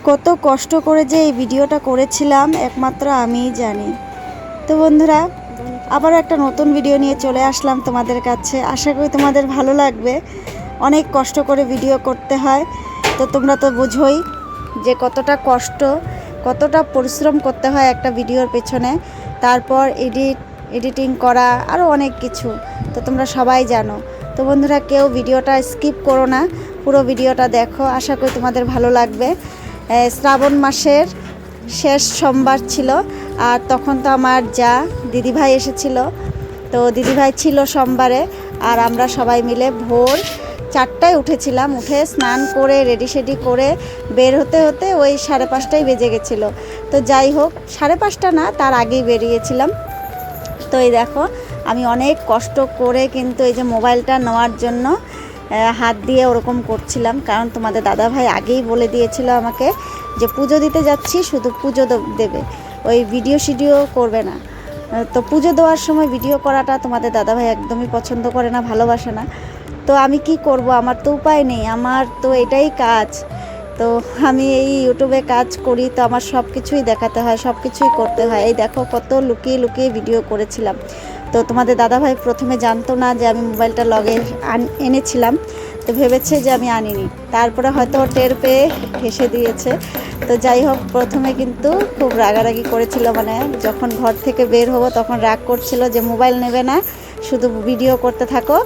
কত কষ্ট করে যে এই ভিডিওটা করেছিলাম একমাত্র আমিই জানি। তো বন্ধুরা, আবারও একটা নতুন ভিডিও নিয়ে চলে আসলাম তোমাদের কাছে। আশা করি তোমাদের ভালো লাগবে। অনেক কষ্ট করে ভিডিও করতে হয়, তো তোমরা তো বোঝোই যে কতটা কষ্ট, কতটা পরিশ্রম করতে হয় একটা ভিডিওর পেছনে। তারপর এডিটিং করা, আরও অনেক কিছু তো তোমরা সবাই জানো। তো বন্ধুরা, কেউ ভিডিওটা স্কিপ করো না, পুরো ভিডিওটা দেখো। আশা করি তোমাদের ভালো লাগবে। শ্রাবণ মাসের শেষ সোমবার ছিল, আর তখন তো আমার দিদিভাই এসেছিল। তো দিদিভাই ছিল সোমবারে, আর আমরা সবাই মিলে ভোর 4টায় উঠেছিলাম। উঠে স্নান করে রেডি সেডি করে বের হতে হতে ওই 5:30টাই বেজে গেছিলো। তো যাই হোক, 5:30 না, তার আগেই বেরিয়েছিলাম। তো এই দেখো, আমি অনেক কষ্ট করে কিন্তু এই যে মোবাইলটা নেওয়ার জন্য হাত দিয়ে ওরকম করছিলাম, কারণ তোমাদের দাদাভাই আগেই বলে দিয়েছিল আমাকে যে পুজো দিতে যাচ্ছি, শুধু পুজো দেবে, ওই ভিডিও শিডিও করবে না। তো পুজো দেওয়ার সময় ভিডিও করাটা তোমাদের দাদাভাই একদমই পছন্দ করে না, ভালোবাসে না। তো আমি কি করব, আমার তো উপায় নেই, আমার তো এটাই কাজ। তো আমি এই ইউটিউবে কাজ করি, তো আমার সব কিছুই দেখাতে হয়, সব কিছুই করতে হয়। এই দেখো, কত লুকিয়ে লুকিয়ে ভিডিও করেছিলাম। তো তোমাদের দাদাভাই প্রথমে জানতো না যে আমি মোবাইলটা লগে এনেছিলাম, তো ভেবেছে যে আমি আনিনি। তারপরে হয়তো টের পেয়ে হেসে দিয়েছে। তো যাই হোক, প্রথমে কিন্তু খুব রাগারাগি করেছিল, মানে যখন ঘর থেকে বের হবো তখন রাগ করছিল যে মোবাইল নেবে না, শুধু ভিডিও করতে থাকো,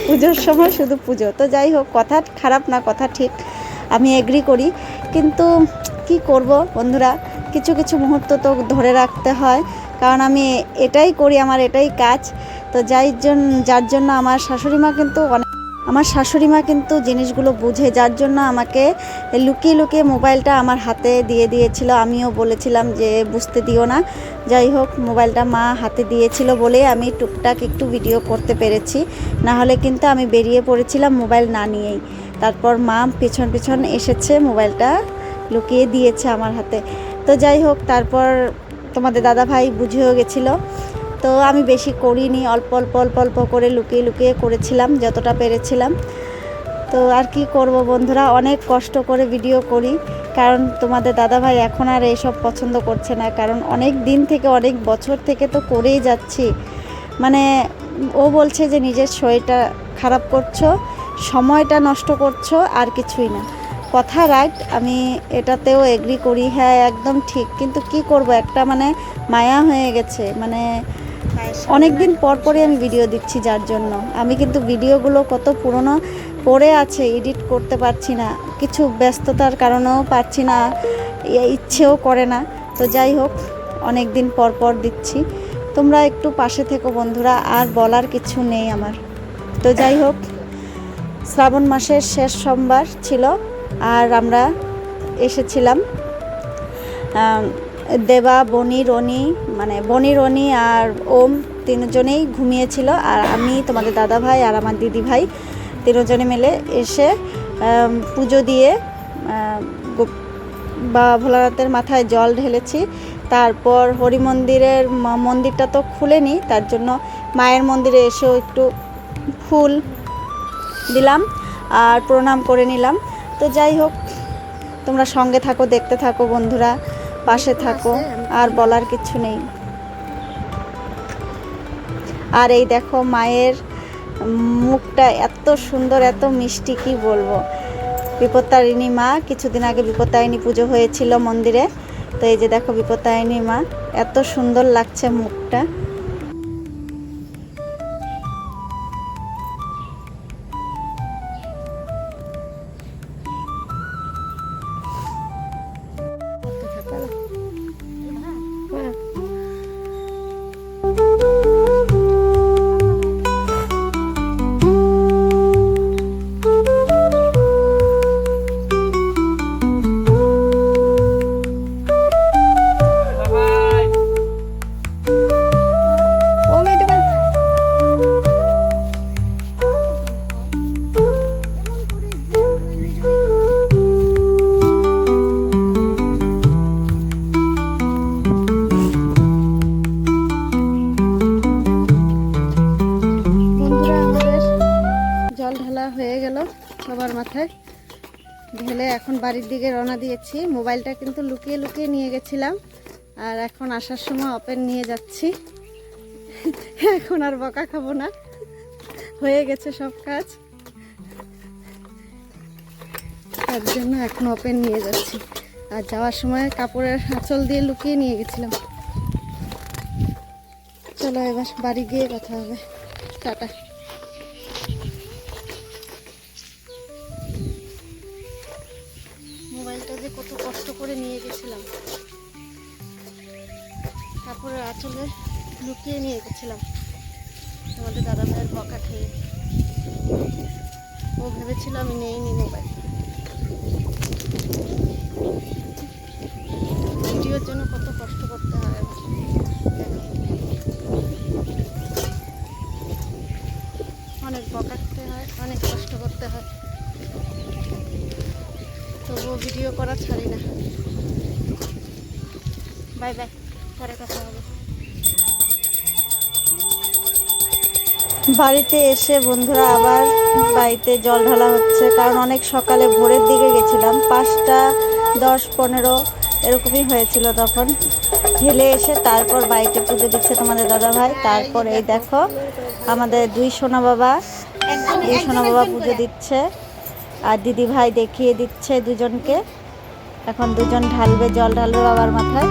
পুজোর সময় শুধু পুজো। তো যাই হোক, কথা খারাপ না, কথা ঠিক, আমি এগ্রি করি। কিন্তু কি করব বন্ধুরা, কিছু কিছু মুহূর্ত তো ধরে রাখতে হয়, কারণ আমি এটাই করি, আমার এটাই কাজ। তো যার জন্য আমার শাশুড়ি মা কিন্তু জিনিসগুলো বুঝে, যার জন্য আমাকে লুকিয়ে লুকিয়ে মোবাইলটা আমার হাতে দিয়ে দিয়েছিল। আমিও বলেছিলাম যে বুঝতে দিও না। যাই হোক, মোবাইলটা মা হাতে দিয়েছিল বলে আমি টুকটাক একটু ভিডিও করতে পেরেছি, না হলে কিন্তু আমি বেরিয়ে পড়েছিলাম মোবাইল না নিয়েই। তারপর মা পেছন পেছন এসেছে, মোবাইলটা লুকিয়ে দিয়েছে আমার হাতে। তো যাই হোক, তারপর তোমাদের দাদাভাই বুঝেও গেছিলো। তো আমি বেশি করিনি, অল্প অল্প অল্প অল্প করে লুকিয়ে লুকিয়ে করেছিলাম যতটা পেরেছিলাম। তো আর কি করব বন্ধুরা, অনেক কষ্ট করে ভিডিও করি, কারণ তোমাদের দাদাভাই এখন আর এইসব পছন্দ করছে না, কারণ অনেক দিন থেকে, অনেক বছর থেকে তো করেই যাচ্ছি। মানে ও বলছে যে নিজের শরীরটা খারাপ করছো, সময়টা নষ্ট করছো, আর কিছুই না। কথা রাইট, আমি এটাতেও এগ্রি করি, হ্যাঁ একদম ঠিক। কিন্তু কি করব, একটা মানে মায়া হয়ে গেছে, মানে অনেক দিন পর পরই আমি ভিডিও দিচ্ছি, যার জন্য আমি কিন্তু ভিডিওগুলো কত পুরনো পড়ে আছে, এডিট করতে পারছি না, কিছু ব্যস্ততার কারণেও পারছি না, ইচ্ছেও করে না। তো যাই হোক, অনেক দিন পর পর দিচ্ছি, তোমরা একটু পাশে থেকো বন্ধুরা, আর বলার কিছু নেই আমার। তো যাই হোক, শ্রাবণ মাসের শেষ সোমবার ছিল, আর আমরা এসেছিলাম। দেবা, বনি, রনি, মানে বনি, রনি আর ওম তিনজনেই ঘুমিয়েছিল, আর আমি, তোমাদের দাদাভাই আর আমার দিদিভাই তিনজনে মিলে এসে পুজো দিয়ে বা ভোলানাথের মাথায় জল ঢেলেছি। তারপর হরি মন্দিরটা তো খুলেনি, তার জন্য মায়ের মন্দিরে এসেও একটু ফুল দিলাম আর প্রণাম করে নিলাম। তো যাই হোক, তোমরা সঙ্গে থাকো, দেখতে থাকো বন্ধুরা, পাশে থাকো, আর বলার কিছু নেই। আর এই দেখো, মায়ের মুখটা এত সুন্দর, এত মিষ্টি, কি বলবো। বিপত্তারিণী মা, কিছুদিন আগে বিপত্তারিণী পুজো হয়েছিল মন্দিরে। তো এই যে দেখো, বিপত্তারিণী মা, এত সুন্দর লাগছে মুখটা। চলে এখন বাড়ির দিকে রওনা দিয়েছি। মোবাইলটা কিন্তু লুকিয়ে লুকিয়ে নিয়ে গেছিলাম, আর এখন আসার সময় ওপেন নিয়ে যাচ্ছি। এখন আর বকা খাবো না, হয়ে গেছে সব কাজ, তার জন্য এখন ওপেন নিয়ে যাচ্ছি। আর যাওয়ার সময় কাপড়ের আঁচল দিয়ে লুকিয়ে নিয়ে গেছিলাম। চলো এবার বাড়ি গিয়ে কথা হবে। টাটা। মোবাইলটা যে কত কষ্ট করে নিয়ে গেছিলাম, কাপড়ের আঁচলে লুকিয়ে নিয়ে গেছিলাম তোমাদের দাদা ভাইয়ের বকা খেয়ে। ও ভেবেছিল আমি নেইনি মোবাইল। ভিডিওর জন্য কত কষ্ট করতে হয়, অনেক বকাতে হয়, অনেক কষ্ট করতে হয়, তবুও ভিডিও করা ছাড়ি না। বাই বাই, পরে কথা হবে। বাড়িতে এসে বন্ধুরা আবার বাড়িতে জল ঢালা হচ্ছে, কারণ অনেক সকালে ভোরের দিকে গেছিলাম, 5টা 10-15 এরকমই হয়েছিল তখন। ঢেলে এসে তারপর বাড়িতে পুজো দিচ্ছে তোমাদের দাদা ভাই। তারপর এই দেখো আমাদের দুই সোনা বাবা পুজো দিচ্ছে, আর দিদি ভাই দেখিয়ে দিচ্ছে দুজনকে। এখন দুজন ঢালবে, জল ঢালবে বাবার মাথায়।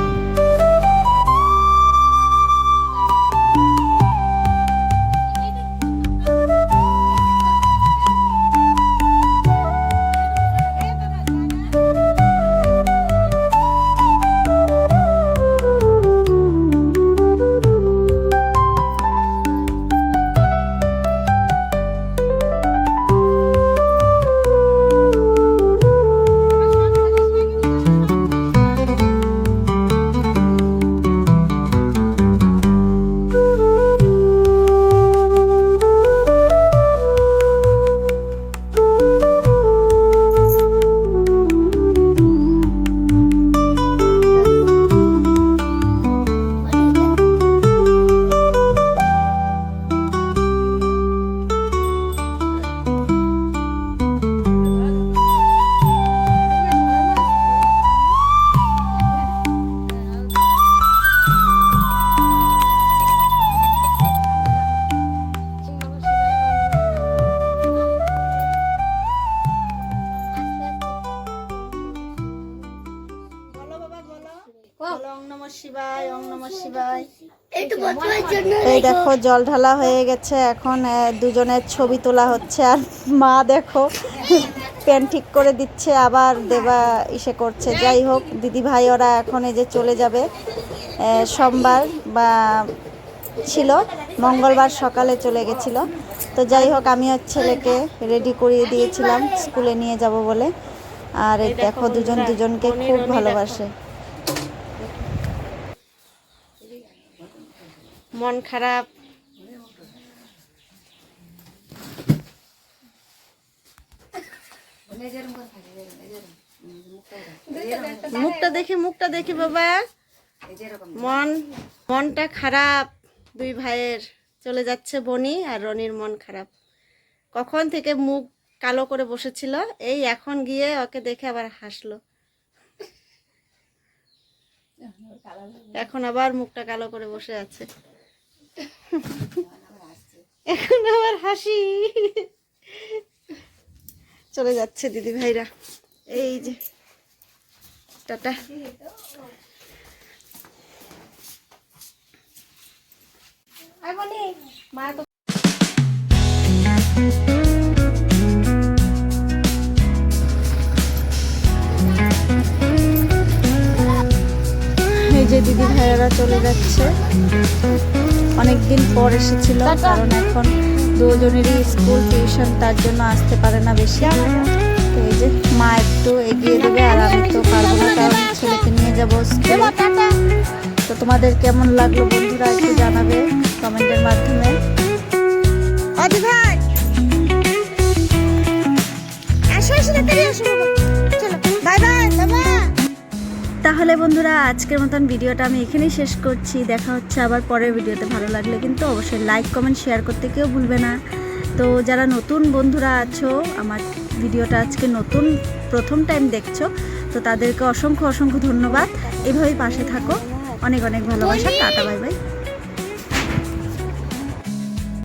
এই দেখো জল ঢালা হয়ে গেছে, এখন দুজনের ছবি তোলা হচ্ছে। আর মা দেখো প্যান ঠিক করে দিচ্ছে, আবার দেবা ইসে করছে। যাই হোক, দিদি ভাই ওরা এখন এই যে চলে যাবে। সোমবার বা ছিল, মঙ্গলবার সকালে চলে গেছিল। তো যাই হোক, আমিও ছেলেকে রেডি করিয়ে দিয়েছিলাম স্কুলে নিয়ে যাব বলে। আর এই দেখো দুজন দুজনকে খুব ভালোবাসে। মন খারাপ, মুখটা দেখি বাবা, মনটা খারাপ। দুই ভাইয়ের চলে যাচ্ছে, বনি আর রনির মন খারাপ। কখন থেকে মুখ কালো করে বসেছিল, এই এখন গিয়ে ওকে দেখে আবার হাসলো। এখন আবার মুখটা কালো করে বসে আছে, এখন আবার হাসি। চলে যাচ্ছে দিদি ভাইরা, এই যে টাটা। এই যে দিদি ভাইয়েরা চলে যাচ্ছে, অনেকদিন পর এসেছিল, কারণ এখন দুজনেরই স্কুল টিউশন, তার জন্য আসতে পারে না বেশি। তো এই যে মা একটু এগিয়ে দেবে, আর আমি তো পারবো না, কারণ ছেলেকে নিয়ে যাবো স্কুলে। তো তোমাদের কেমন লাগলো বন্ধুরা একটু জানাবে কমেন্টের মাধ্যমে। তাহলে বন্ধুরা আজকের মতন ভিডিওটা আমি এখানেই শেষ করছি। দেখা হচ্ছে আবার পরের ভিডিওতে। ভালো লাগলে কিন্তু অবশ্যই লাইক কমেন্ট শেয়ার করতে কেউ ভুলবে না। তো যারা নতুন বন্ধুরা আছো আমার ভিডিওটা আজকে নতুন প্রথম টাইম দেখছো, তো তাদেরকে অসংখ্য অসংখ্য ধন্যবাদ। এভাবেই পাশে থাকো। অনেক অনেক ভালোবাসা। Tata, bye bye.